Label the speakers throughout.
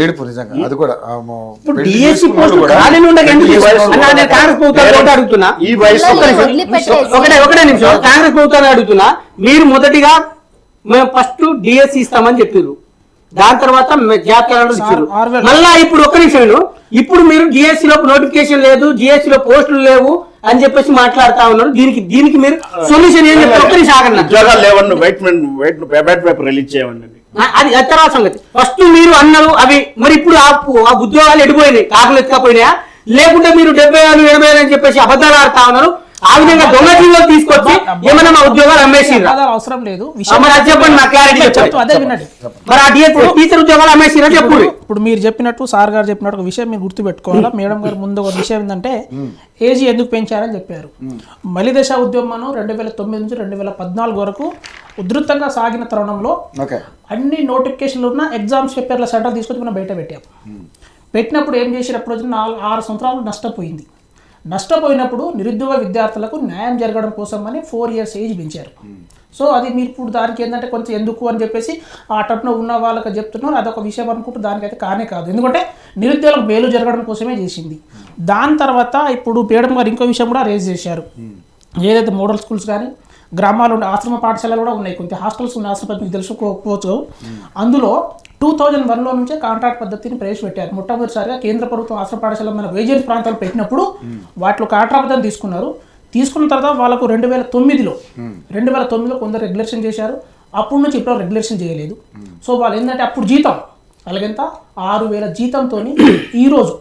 Speaker 1: ఏడుపు నిజంగా అది కూడా
Speaker 2: ఒకటే నిమిషం కాంగ్రెస్ ప్రభుత్వాన్ని అడుగుతున్నా. మీరు మొదటిగా మేము ఫస్ట్ డిఎస్సి ఇస్తామని చెప్పారు, దాని తర్వాత జాతీయ ఇచ్చారు. మళ్ళా ఇప్పుడు ఒక్క నిమిషం, ఇప్పుడు మీరు డిఎస్సి లో నోటిఫికేషన్ లేదు, డిఎస్సి లో పోస్టులు లేవు అని చెప్పేసి మాట్లాడుతా ఉన్నారు. దీనికి మీరు సొల్యూషన్ ఏం చెప్తారు? ఒక్క నిమిషం ఆగండి.
Speaker 3: ఉద్యోగాలు లేవన్న వైట్ పేపర్ రిలీజ్ చేయమని
Speaker 2: అది తర్వాత సంగతి. ఫస్ట్ మీరు అన్నారు అవి, మరి ఇప్పుడు ఆ ఉద్యోగాలు ఎడిపోయినాయి, కాకులు ఎత్తుకపోయినాయా, లేకుంటే మీరు 70,000 80,000 అని చెప్పేసి అబద్ధాలు ఆడుతా ఉన్నారు. ఆ విధంగా దొంగ జీవో తీసుకొచ్చి ఏమన్నా మా ఉద్యోగాలు అమ్మేసిరా?
Speaker 4: అవసరం లేదు.
Speaker 2: చెప్పండి, నా క్లారిటీ మరి ఆ టీచర్ ఉద్యోగాలు అమ్మేసిరా చెప్పు.
Speaker 4: ఇప్పుడు మీరు చెప్పినట్టు, సార్ గారు చెప్పినట్టు ఒక విషయం మీరు గుర్తుపెట్టుకోవాలా. మేడం గారు ముందు ఒక విషయం ఏంటంటే ఏజీ ఎందుకు పెంచారని చెప్పారు. మలిదశ ఉద్యమం 2009 నుంచి 2014 వరకు ఉధృతంగా సాగిన తరుణంలో అన్ని నోటిఫికేషన్లు ఉన్న ఎగ్జామ్స్ పేపర్ల సెంటర్ తీసుకొచ్చి మనం బయట పెట్టాం. పెట్టినప్పుడు ఏం చేసినప్పుడు 6 సంవత్సరాలు నష్టపోయింది. నష్టపోయినప్పుడు నిరుద్యోగ విద్యార్థులకు న్యాయం జరగడం కోసం అని 4 years ఏజ్ పెంచారు. సో అది మీరు ఇప్పుడు దానికి ఏంటంటే కొంచెం ఎందుకు అని చెప్పేసి ఆ టప్లో ఉన్న వాళ్ళకి చెప్తున్నారు. అదొక విషయం అనుకుంటూ దానికైతే కానే కాదు, ఎందుకంటే నిరుద్యోగులకు మేలు జరగడం కోసమే చేసింది. దాని తర్వాత ఇప్పుడు మేడం గారు ఇంకో విషయం కూడా రేజ్ చేశారు. ఏదైతే మోడల్ స్కూల్స్ కానీ గ్రామాల్లో ఉండే ఆశ్రమ పాఠశాలలు కూడా ఉన్నాయి, కొంచెం హాస్టల్స్ ఉన్న ఆశ్రమ మీకు తెలుసుకోకపోవచ్చు. అందులో 2001లో నుంచే కాంట్రాక్ట్ పద్ధతిని ప్రవేశపెట్టారు. మొట్టమొదటిసారిగా కేంద్ర ప్రభుత్వం ఆశ్రమ పాఠశాల మన వేజెన్స్ ప్రాంతాలు పెట్టినప్పుడు వాటిలో కాంట్రాక్ట్ పద్ధతిని తీసుకున్న తర్వాత వాళ్ళకు 2009లో కొందరు రెగ్యులేషన్ చేశారు. అప్పటి నుంచి ఇప్పుడు రెగ్యులేషన్ చేయలేదు. సో వాళ్ళు ఏంటంటే అప్పుడు జీతం అలాగెంత 6,000 జీతంతో ఈరోజు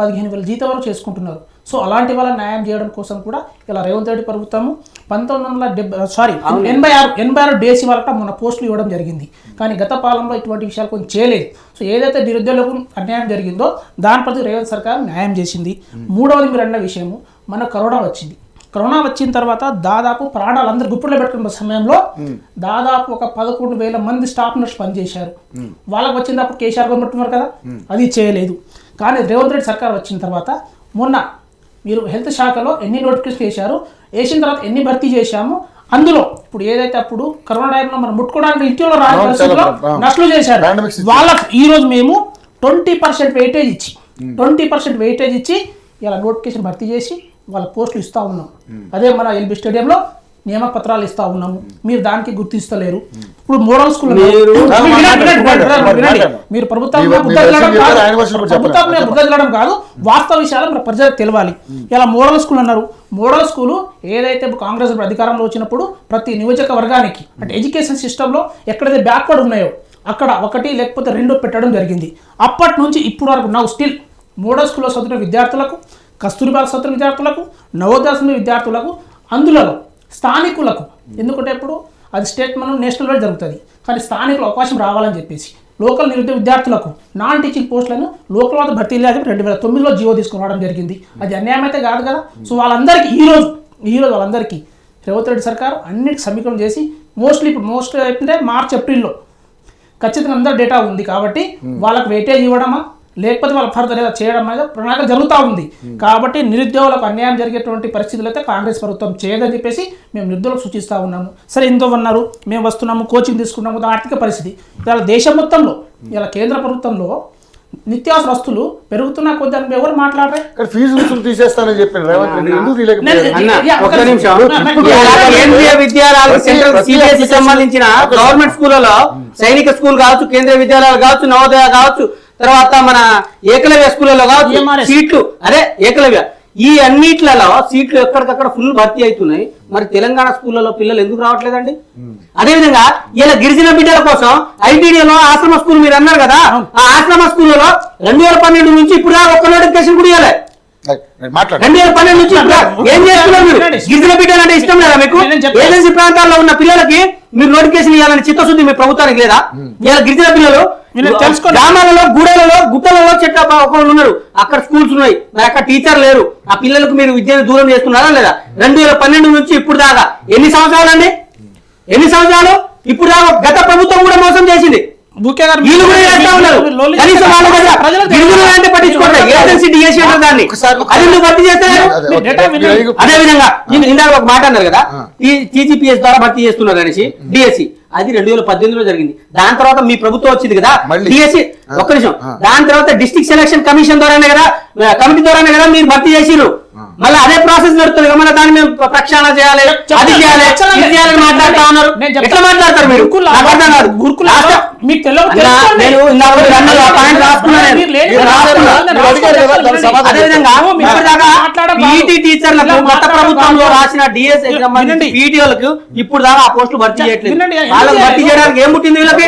Speaker 4: 15,000 జీతం వరకు చేసుకుంటున్నారు. సో అలాంటి వాళ్ళ న్యాయం చేయడం కోసం కూడా ఇలా రేవంత్ రెడ్డి ప్రభుత్వము 86 డేసీ వాళ్ళకి మొన్న పోస్టులు ఇవ్వడం జరిగింది. కానీ గత పాలనలో ఇటువంటి విషయాలు కొంచెం చేయలేదు. సో ఏదైతే నిరుద్యోగులకు అన్యాయం జరిగిందో దాని ప్రతి రేవంత్ సర్కార్ న్యాయం చేసింది. మూడవది మీరు అన్న విషయము, మన కరోనా వచ్చిన తర్వాత దాదాపు ప్రాణాలు అందరు గుప్పుల్లో పెట్టుకున్న సమయంలో దాదాపు ఒక 11,000 మంది స్టాఫ్ నర్స్ పనిచేశారు. వాళ్ళకి వచ్చినప్పుడు కేసీఆర్ గవర్నమెంట్ ఉన్నారు కదా, అది చేయలేదు. కానీ రేవంత్ రెడ్డి సర్కార్ వచ్చిన తర్వాత మొన్న మీరు హెల్త్ శాఖలో ఎన్ని నోటిఫికేషన్ వేసిన తర్వాత ఎన్ని భర్తీ చేశాము. అందులో ఇప్పుడు ఏదైతే అప్పుడు కరోనా టైంలో మనం ముట్టుకోవడానికి ఇంట్లో రాని పరిస్థితుల్లో నష్టాలు చేశారు. వాళ్ళకి ఈరోజు మేము 20% వెయిటేజ్ ఇచ్చి ఇలా నోటిఫికేషన్ భర్తీ చేసి వాళ్ళ పోస్టులు ఇస్తూ ఉన్నాం. అదే మన ఎల్బీ స్టేడియంలో నియామక పత్రాలు ఇస్తా ఉన్నాము. మీరు దానికి గుర్తిస్తలేరు. ఇప్పుడు మోడల్ స్కూల్ మీరు ప్రభుత్వం కాదు, వాస్తవ విషయాలు మన ప్రజలకు తెలవాలి. ఇలా మోడల్ స్కూల్ అన్నారు. మోడల్ స్కూలు ఏదైతే కాంగ్రెస్ అధికారంలో వచ్చినప్పుడు ప్రతి నియోజకవర్గానికి అంటే ఎడ్యుకేషన్ సిస్టంలో ఎక్కడైతే బ్యాక్వర్డ్ ఉన్నాయో అక్కడ 1 లేకపోతే 2 పెట్టడం జరిగింది. అప్పటి నుంచి ఇప్పుడు వరకు నౌ స్టిల్ మోడల్ స్కూల్లో చదువుతున్న విద్యార్థులకు, కస్తూరిబా చదువుతున్న విద్యార్థులకు, నవోదయ విద్యార్థులకు, అందులో స్థానికులకు, ఎందుకంటే ఇప్పుడు అది స్టేట్ మనం నేషనల్ వైడ్ జరుగుతుంది, కానీ స్థానికులు అవకాశం రావాలని చెప్పేసి లోకల్ నిరుద్యోగ విద్యార్థులకు నాన్ టీచింగ్ పోస్టులను లోకల్ వాళ్ళ భర్తీ లేదు 2009లో జీవో తీసుకుని రావడం జరిగింది. అది అన్యాయం అయితే కాదు కదా. సో వాళ్ళందరికీ ఈరోజు వాళ్ళందరికీ రేవంత్ రెడ్డి సర్కారు అన్నిటికీ సమీకరణ చేసి మోస్ట్ అంటే మార్చ్ ఏప్రిల్లో ఖచ్చితంగా అందరూ డేటా ఉంది కాబట్టి వాళ్ళకి వెయిటేజ్ ఇవ్వడమా లేకపోతే వాళ్ళ ఫర్దర్ ఏదో చేయడం అనేది ప్రణాళిక జరుగుతూ ఉంది. కాబట్టి నిరుద్యోగులకు అన్యాయం జరిగేటువంటి పరిస్థితులు అయితే కాంగ్రెస్ ప్రభుత్వం చేయదని చెప్పేసి మేము నిరుద్యోగులకు సూచిస్తూ ఉన్నాము. సరే ఎంతో అన్నారు, మేము వస్తున్నాము, కోచింగ్ తీసుకున్నాము, ఆర్థిక పరిస్థితి ఇలా దేశం మొత్తంలో ఇలా కేంద్ర ప్రభుత్వంలో నిత్యావసర వస్తువులు పెరుగుతున్న కొద్ది అని ఎవరు మాట్లాడారు?
Speaker 1: ఫీజు తీసేస్తానని చెప్పారు
Speaker 2: కేంద్రీయ విద్యాలయాలు సిబిఎస్ఈ సంబంధించిన గవర్నమెంట్ స్కూళ్ళలో సైనిక స్కూల్ కావచ్చు, కేంద్రీయ విద్యాలయాలు కావచ్చు, నవోదయ కావచ్చు, తర్వాత మన ఏకలవ్య స్కూళ్ళలో కావచ్చు సీట్లు, అదే ఏకలవ్య ఈ అన్నిట్లలో సీట్లు ఎక్కడికక్కడ ఫుల్ భర్తీ అవుతున్నాయి. మరి తెలంగాణ స్కూళ్ళలో పిల్లలు ఎందుకు రావట్లేదండి? అదేవిధంగా ఇలా గిరిజన బిడ్డల కోసం ఐటీడీలో ఆశ్రమ స్కూల్ మీరు అన్నారు కదా, ఆ ఆశ్రమ స్కూల్లో 2012 నుంచి ఇప్పుడు ఒక్క నోటిఫికేషన్ కూడా ఇవ్వలే. 2012 నుంచి ఏం చేస్తున్నారు మీరు? గిరిజన బిడ్డలు అంటే ఇష్టం లేదా మీకు? ఏజెన్సీ ప్రాంతాల్లో ఉన్న పిల్లలకి మీరు నోటిఫికేషన్ ఇవ్వాలని చిత్తశుద్ధి మీ ప్రభుత్వానికి లేదా? ఇలా గిరిజన పిల్లలు గ్రామాలలో, గూడలలో, గుట్టలలో చెట్ల ఒకళ్ళు ఉన్నారు, అక్కడ స్కూల్స్ ఉన్నాయి, మరి అక్కడ టీచర్ లేరు. ఆ పిల్లలకు మీరు విద్యను దూరం చేస్తున్నారా లేదా? 2012 నుంచి ఇప్పుడు దాకా ఎన్ని సంవత్సరాలు అండి? ఇప్పుడు దాకా గత ప్రభుత్వం కూడా మోసం చేసింది. అదేవిధంగా ఇందాక ఒక మాట అన్నారు కదా, టీజీపీఎస్ ద్వారా భర్తీ చేస్తున్నారు అనేసి డిఎస్సి. అది 2018లో జరిగింది. దాని తర్వాత మీ ప్రభుత్వం వచ్చింది కదా
Speaker 1: మళ్ళీ.
Speaker 2: డిఎస్సి ఒక్క నిమిషం, దాని తర్వాత డిస్ట్రిక్ట్ సెలక్షన్ కమిషన్ ద్వారానే కదా కమిటీ ద్వారానే కదా మీరు భర్తీ చేసిరు. మళ్ళీ అదే ప్రాసెస్ నడుస్తుంది కదా, మళ్ళీ దాన్ని మేము ప్రక్షాళన చేయాలి, అది చేయాలి, ఇది చేయాలని మాట్లాడుతా ఉన్నారు. ఎట్లా మాట్లాడతారు మీరు? నాకు అర్థం కాదు.
Speaker 4: మీకు
Speaker 2: నేను ఇందాక మీరు అన్నారు, ఆ పాయింట్ రాసుకున్నా నేను. అదేవిధంగా పీటీ టీచర్లకు గత ప్రభుత్వంలో రాసిన డిఎస్ పీటీఓలకు ఇప్పుడు దాకా ఆ పోస్టులు భర్తీ చేయట్లేదు. వాళ్ళకి భర్తీ చేయడానికి ఏం పుట్టింది వీళ్ళకి?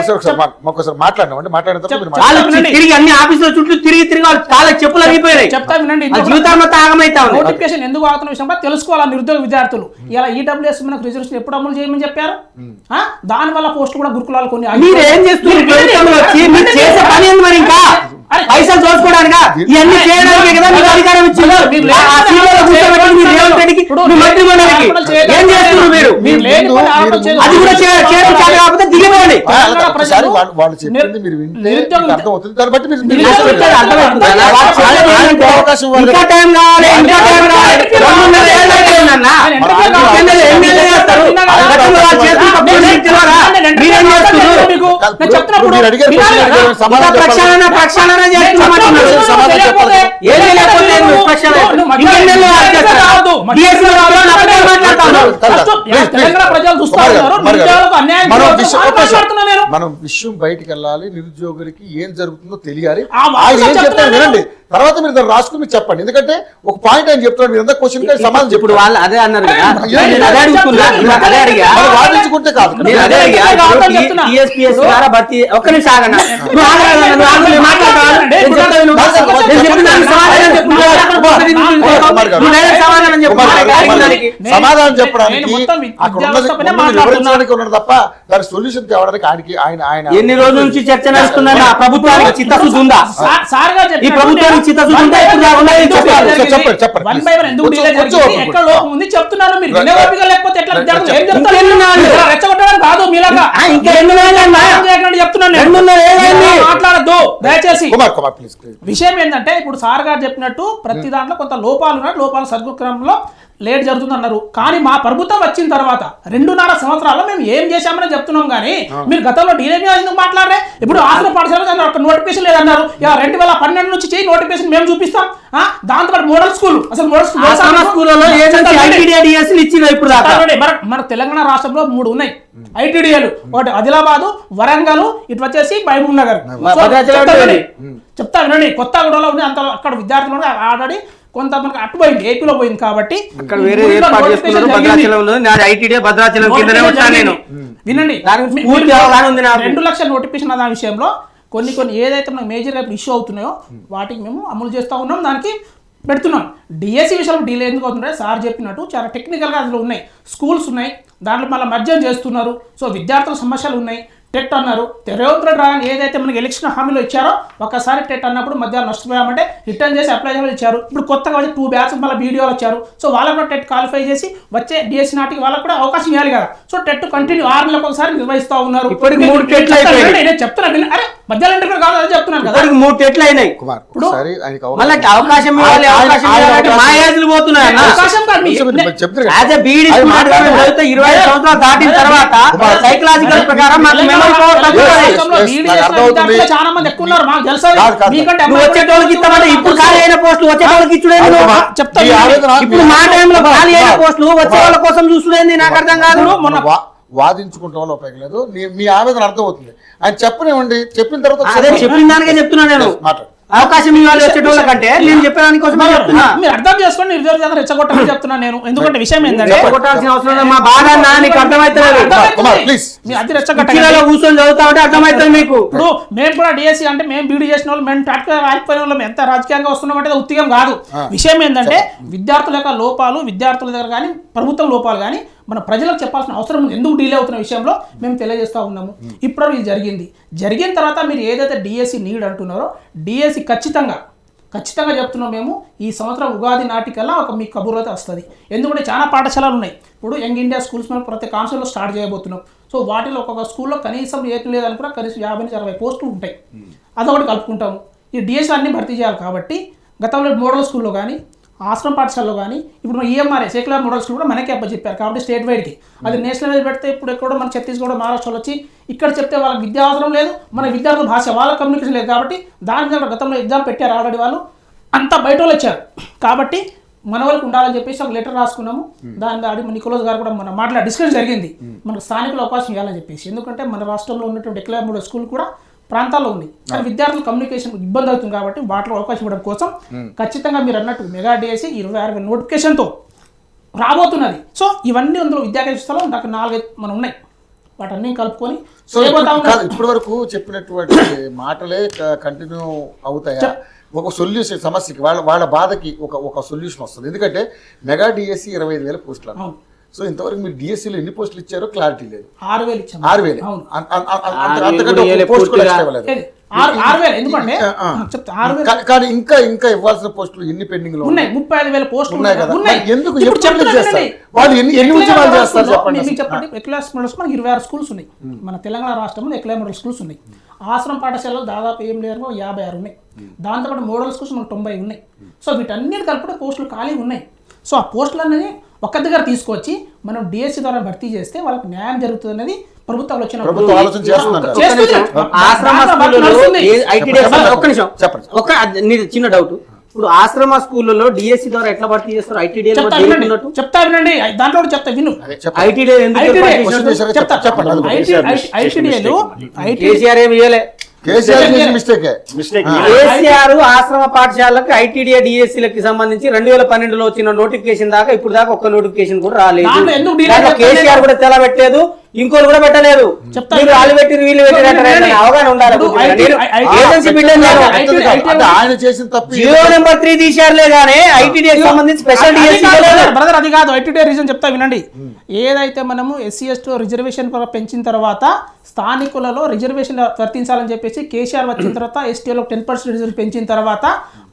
Speaker 1: ఒక్కసారి మాట్లాడినామండి, మాట్లాడిన
Speaker 2: వాళ్ళు తిరిగి అన్ని ఆఫీసుల చుట్టూ తిరిగి వాళ్ళు కాళ్ళకి చెప్పులు అయిపోయినాయి.
Speaker 4: చెప్తా వినండి,
Speaker 2: జీవితంలో తాగమైతా ఉంది.
Speaker 4: నోటిఫికేషన్ ఎందుకు ఆగుతున్న విషయం తెలుసుకోవాలి నిరుద్యోగ విద్యార్థులు. ఇలా ఈడబ్ల్యూఎస్ మనకు రిజర్వేషన్ ఎప్పుడు అమలు చేయమని చెప్పారు? దాని వల్ల పోస్టులు కూడా గురుకులాలు కొన్ని
Speaker 2: మీరు ఏం చేస్తున్నారు? మీరు చేసే పని ఏంది మరి? ఇంకా పైసలు దోచుకోవడానికా? ఇవన్నీ చేయడానికి కదా మీకు అధికారం ఇచ్చింది. ఏం చేస్తున్నారు మీరు? అది కూడా చేయడం కాకపోతే దిగిపోండి.
Speaker 1: వాళ్ళు చెప్పింది మీరు వింటే అర్థమవుతుంది, దాన్ని బట్టి మీరు
Speaker 2: ఇంకా టైం కావాలి, ఇంకా టైం కావాలి. 2.5 ఏళ్ళు అయిపోయిందన్నా. ఎమ్మెల్యే చేస్తారు. మీరేం చేస్తున్నారు? ప్రక్షాళన
Speaker 4: తెలంగాణ ప్రజలు చూస్తున్నారు.
Speaker 1: మనం విషయం బయటికి వెళ్ళాలి, నిరుద్యోగులకి ఏం జరుగుతుందో తెలియాలి. ఏం చెప్తారు వినండి, తర్వాత మీరు దాన్ని రాసుకుని మీరు చెప్పండి. ఎందుకంటే ఒక పాయింట్ ఆయన చెప్తున్నాడు, మీరు క్వశ్చన్ సమాధానం
Speaker 2: ఇప్పుడు వాళ్ళు అదే అన్నారు కదా,
Speaker 1: వాదించుకుంటే కాదు.
Speaker 2: ఒక్క నిమిషం ఆగన్నా.
Speaker 1: సమాధానం చెప్పడానికి వివరించడానికి ఉన్నాడు తప్ప దాని సొల్యూషన్ తేవడానికి ఆయన
Speaker 2: ఎన్ని రోజుల నుంచి చర్చ నడుస్తుందన్న ప్రభుత్వానికి చిత్తశుద్ధి ఉందా? ఈ ప్రభుత్వానికి చిత్తశుద్ధి ఉందా?
Speaker 4: చెప్తున్నాను మీరు లేకపోతే ఎట్లా రెచ్చగొట్టడం కాదు మీలాగా చెప్తున్నాను. మాట్లాడద్దు దయచేసి. విషయం ఏంటంటే ఇప్పుడు సార్ గారు చెప్పినట్టు ప్రతి దాంట్లో కొంత లోపాలు ఉన్నాయి, లోపాల సద్గుక్రమంలో లేట్ జరుగుతుంది అన్నారు. కానీ మా ప్రభుత్వం వచ్చిన తర్వాత 2.5 సంవత్సరాల్లో మేము ఏం చేశామని చెప్తున్నాం. కానీ మీరు గతంలో డీలే ఎందుకు మాట్లాడరే? ఇప్పుడు ఆశ్రమ పాఠశాల ఒక నోటిఫికేషన్ లేదన్నారు. 2012 నుంచి చేయి నోటిఫికేషన్ మేము చూపిస్తాం. దాంతో మోడల్ స్కూల్, అసలు మోడల్ స్కూల్ మన తెలంగాణ రాష్ట్రంలో 3 ఉన్నాయి ఐటీడీఏలు. ఒకటి ఆదిలాబాద్, వరంగల్, ఇటు వచ్చేసి మహబూబ్ నగర్. చెప్తా వినండి, కొత్తగూడలో ఉంది. అంత అక్కడ విద్యార్థులు ఆల్రెడీ కొంత మనకి అట్టుపోయింది, ఏపీలో పోయింది. కాబట్టి వినండి, 2 లక్షల నోటిఫికేషన్ దాని విషయంలో కొన్ని ఏదైతే మనకు మేజర్ ఇష్యూ అవుతున్నాయో వాటికి మేము అమలు చేస్తూ ఉన్నాం, దానికి పెడుతున్నాం. డిఎస్సి విషయంలో డీలే ఎందుకు అవుతుంటే సార్ చెప్పినట్టు చాలా టెక్నికల్గా అందులో ఉన్నాయి, స్కూల్స్ ఉన్నాయి, దాంట్లో మళ్ళీ మర్జం చేస్తున్నారు. సో విద్యార్థుల సమస్యలు ఉన్నాయి. టెట్ అన్నారు, రేవంత్ రెడ్డి రాగానే ఏదైతే మనకి ఎలక్షన్ హామీలో ఇచ్చారో ఒకసారి టెట్ అన్నప్పుడు మధ్యాహ్నం నష్టపోయామంటే రిటర్న్ చేసి అప్లై చేయాలని ఇచ్చారు. ఇప్పుడు కొత్తగా వచ్చి 2 బ్యాచ్ మళ్ళీ వీడియోలు వచ్చారు. సో వాళ్ళకు కూడా టెట్ క్వాలిఫై చేసి వచ్చే డిఎస్సి నాటికి వాళ్ళకు కూడా అవకాశం ఇవ్వాలి కదా. సో టెట్ కంటిన్యూ 6 నెలలకు ఒకసారి నిర్వహిస్తూ ఉన్నారు.
Speaker 2: ఇప్పటికి 3 టెట్లు అయిపోయాయి.
Speaker 4: నేను చెప్తున్నాను, అరే మధ్యాహ్నం ఇంటర్ కాదు అదే చెప్తున్నాను కదా.
Speaker 2: 3 టెట్లు అయినాయి. ఇప్పుడు మళ్ళీ అవకాశం ఇవ్వాలి, మా ఏజ్లు పోతున్నాయి. 25 సంవత్సరాలు దాటిన తర్వాత సైకలాజికల్ ప్రకారం
Speaker 4: చాలా మంది ఎక్కువ ఉన్నారు, మాకు తెలుసు.
Speaker 2: వచ్చేటోళ్ళకి ఇస్తామంటే ఇప్పుడు ఖాళీ అయిన పోస్టులు వచ్చేటోళ్ళకి ఇచ్చుడేంది? ఇప్పుడు మా టైంలో ఖాళీ అయిన పోస్టులు వచ్చే వాళ్ళ కోసం చూసుడేంది? నాకు అర్థం కాదు.
Speaker 1: వాదించుకుంటాం వల్ల ఉపయోగం లేదు. మీ ఆవేదన అర్థం అవుతుంది. ఆయన చెప్పనివ్వండి, చెప్పిన తర్వాత
Speaker 2: అదే చెప్పిన దానికే చెప్తున్నా నేను. అవకాశం ఇవ్వాలి వచ్చేటోళ్ళ కంటే నేను చెప్పడానికి
Speaker 4: మీరు అర్థం చేసుకోండి. నిరుద్యోగులు రెచ్చగొట్టమని చెప్తున్నాను నేను. ఎందుకంటే విషయం ఏంటంటే
Speaker 2: కొట్టాల్సిన అవసరం మా బాధ నీకు అర్థమవుతుంది. కూర్చొని చదువుతా ఉంటే అర్థమవుతుంది మీకు.
Speaker 4: ఇప్పుడు మేము కూడా డిఎస్సి అంటే మేము బీడీ చేసిన వాళ్ళు, మేము టాట్గా ఆగిపోయిన వాళ్ళు ఎంత రాజకీయంగా వస్తున్నామంటే ఉత్తిగం కాదు. విషయం ఏంటంటే విద్యార్థుల యొక్క లోపాలు, విద్యార్థుల దగ్గర కానీ ప్రభుత్వం లోపాలు కానీ మన ప్రజలకు చెప్పాల్సిన అవసరం ఉంది. ఎందుకు డీలే అవుతున్న విషయంలో మేము తెలియజేస్తూ ఉన్నాము. ఇప్పుడు ఇది జరిగిన తర్వాత మీరు ఏదైతే డిఎస్సి నీడ్ అంటున్నారో డిఎస్సి ఖచ్చితంగా చెప్తున్నాం మేము. ఈ సంవత్సరం ఉగాది నాటికల్లా మీ కబుర్లు అయితే వస్తుంది. ఎందుకంటే చాలా పాఠశాలలు ఉన్నాయి. ఇప్పుడు యంగ్ ఇండియా స్కూల్స్ మేము ప్రతి కాన్సెప్ట్లో స్టార్ట్ చేయబోతున్నాం. సో వాటిలో ఒక్కొక్క స్కూల్లో కనీసం ఏం లేదనుకున్నా కనీసం 50-60 పోస్టులు ఉంటాయి. అదొకటి కలుపుకుంటాము. ఈ డిఎస్సి అన్ని భర్తీ చేయాలి. కాబట్టి గతంలో మోడల్ స్కూల్లో కానీ ఆశ్రమ పాఠశాలలో కానీ ఇప్పుడు మన ఈఎంఆర్ఎస్ ఏకలవ్య మోడల్ స్కూల్ కూడా మనకే అప్పచెప్పారు కాబట్టి స్టేట్ వైడ్కి అది నేషనల్ వైడ్ పెడితే ఇప్పుడు ఎక్కడో మన ఛత్తీస్గఢ్ మహారాష్ట్రలో వచ్చి ఇక్కడ చెప్తే వాళ్ళకి విద్యా అవసరం లేదు మన విద్యార్థుల భాష వాళ్ళ కమ్యూనికేషన్ లేదు కాబట్టి దాని మీద గతంలో ఎగ్జామ్ పెట్టారు ఆల్రెడీ వాళ్ళు అంతా బయట వాళ్ళు వచ్చారు కాబట్టి మన వాళ్ళకి ఉండాలని చెప్పేసి ఒక లెటర్ రాసుకున్నాము దాని మీద నికోలస్ గారు కూడా మన డిస్కషన్ జరిగింది మనకు స్థానికుల అవకాశం ఇవ్వాలని చెప్పేసి ఎందుకంటే మన రాష్ట్రంలో ఉన్నటువంటి ఏకలవ్య మోడల్ స్కూల్ కూడా ప్రాంతాల్లో ఉంది కానీ విద్యార్థుల కమ్యూనికేషన్ ఇబ్బంది అవుతుంది కాబట్టి వాటిలో అవకాశం ఇవ్వడం కోసం ఖచ్చితంగా మీరు అన్నట్టు మెగా డిఎస్సి 26,000 నోటిఫికేషన్తో రాబోతున్నది సో ఇవన్నీ అందులో విద్యాకేంద్రాలు నాకు 4 మనం ఉన్నాయి వాటన్నీ కలుపుకొని
Speaker 1: ఇప్పటి వరకు చెప్పినటువంటి మాటలే కంటిన్యూ అవుతాయా ఒక సొల్యూషన్ సమస్యకి వాళ్ళ బాధకి ఒక సొల్యూషన్ వస్తుంది ఎందుకంటే మెగా డిఎస్సి 25,000 పోస్టులు అన్నారు సో ఇంతవరకు మీరు డిఎస్సీలో ఎన్ని పోస్టులు ఇచ్చారో క్లారిటీ లేదు
Speaker 4: 6,000 ఇచ్చాము
Speaker 1: 6,000 అంతకంటే ఒక పోస్ట్ కూడా extra ఇవ్వలేదు.
Speaker 4: 6,000 ఎందుకంటే చెప్తా 6,000
Speaker 1: కానీ ఇంకా ఇవ్వాల్సిన పోస్టులు ఎన్ని పెండింగ్ లో
Speaker 4: ఉన్నాయి 35,000 పోస్టులు
Speaker 1: ఉన్నాయి కదా
Speaker 4: ఉన్నాయి
Speaker 1: మరి ఎందుకు
Speaker 4: ఇప్పుడు
Speaker 1: ఎప్పుడు
Speaker 4: చెప్తున్నా
Speaker 1: చేస్తారు
Speaker 4: వినండి.
Speaker 1: వాళ్ళు ఎన్ని ఉద్యమాలు చేస్తారు చెప్పండి
Speaker 4: మీకు చెప్పండి ఏకలవ్య మోడల్స్ మనకి 26 స్కూల్స్ ఉన్నాయి మన తెలంగాణ రాష్ట్రంలో ఏకలవ్య మోడల్ స్కూల్స్ ఉన్నాయి ఆశ్రమ పాఠశాలలో దాదాపు ఏం లేరు 56 ఉన్నాయి దాంతోపాటు మోడల్ స్కూల్స్ మనకు 90 ఉన్నాయి సో వీటన్నిటి కలిపి పోస్టులు ఖాళీ ఉన్నాయి సో ఆ పోస్టులు అనేది ఒక్క దగ్గర తీసుకొచ్చి మనం డిఎస్సి ద్వారా భర్తీ చేస్తే వాళ్ళకి న్యాయం జరుగుతుంది అనేది ప్రభుత్వాలు వచ్చిన
Speaker 1: ప్రభుత్వం ఆలోచన చేస్తుందంట
Speaker 2: ఆశ్రమ స్కూళ్ళలో ఒక్క నిమిషం
Speaker 1: చెప్పండి.
Speaker 2: నీది చిన్న డౌట్ ఇప్పుడు ఆశ్రమ స్కూళ్ళలో డిఎస్సి ద్వారా ఎట్లా భర్తీ చేస్తారు ఐటీడీ
Speaker 4: చెప్తా వినండి దాంట్లో కూడా చెప్తా విను
Speaker 2: ఐటీడీ కేసీఆర్ ఏమి ఇవ్వలే
Speaker 1: మిస్టేక్
Speaker 2: కేసీఆర్ ఆశ్రమ పాఠశాలకు ఐటీడీ డిఎస్సీలకి సంబంధించి 2012లో వచ్చిన నోటిఫికేషన్ దాకా ఇప్పుడు దాకా ఒక్క నోటిఫికేషన్ కూడా రాలేదు
Speaker 4: దాంట్లో ఎందుకు delay
Speaker 2: దాంట్లో కేసీఆర్ కూడా తెల పెట్టలేదు ఇంకోరు కూడా పెట్టలేదు మీరు వాళ్ళు పెట్టిరు వీళ్ళు పెట్టినట్టు అవగాహన ఉండాలి ఏజెన్సీ బిడ్డను
Speaker 1: ఆయన చేసిన తప్పు
Speaker 2: జియో నెంబర్ 3 తీశారులే గానీ ఐటీడీకి సంబంధించి స్పెషల్ డిఎస్సీ
Speaker 4: బ్రదర్ అది కాదు ఐటీడీ రీజన్ చెప్తా వినండి ఏదైతే మనము ఎస్సీ ఎస్టీ రిజర్వేషన్ పెంచిన తర్వాత స్థానికులలో రిజర్వేషన్ వర్తించాలని చెప్పేసి కేసీఆర్ వచ్చిన తర్వాత ఎస్టీలో 10% రిజర్వేషన్ పెంచిన తర్వాత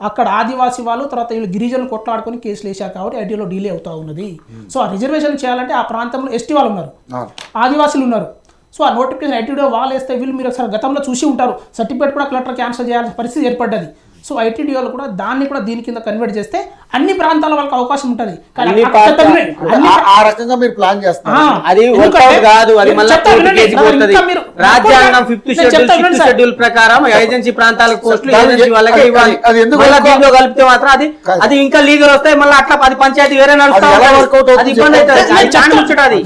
Speaker 4: అక్కడ ఆదివాసీ వాళ్ళు తర్వాత వీళ్ళు గిరిజనులు కొట్లాడుకొని కేసులు వేశారు కాబట్టి ఐటీలో డిలే అవుతా ఉన్నది సో ఆ రిజర్వేషన్ చేయాలంటే ఆ ప్రాంతంలో ఎస్టీ వాళ్ళు ఉన్నారు ఆదివాసులు ఉన్నారు సో ఆ నోటిఫికేషన్ ఐటీడీలో వాళ్ళు వేస్తే వీళ్ళు మీరు ఒకసారి గతంలో చూసి ఉంటారు సర్టిఫికేట్ కూడా కలెక్టర్ క్యాన్సిల్ చేయాల్సిన పరిస్థితి ఏర్పడ్డది సో ఐటీడీఓలు కూడా దాన్ని కూడా దీని కింద కన్వర్ట్ చేస్తే అన్ని ప్రాంతాల వాళ్ళకి అవకాశం ఉంటుంది
Speaker 1: ఆ రకంగా మీరు ప్లాన్ చేస్తారు
Speaker 2: అది వర్కౌట్ కాదు అది మళ్ళీ రాజ్యాంగం 5th షెడ్యూల్ ప్రకారం ఏజెన్సీ ప్రాంతాలకు పోస్టులు ఏజెన్సీ వాళ్ళకే ఇవ్వాలి మళ్ళీ దీంట్లో కలిపితే మాత్రం అది ఇంకా లీగల్ వస్తాయి మళ్ళీ అట్లా 10 పంచాయతీ వేరే నడుస్తాయి అది ఇబ్బంది అవుతుంది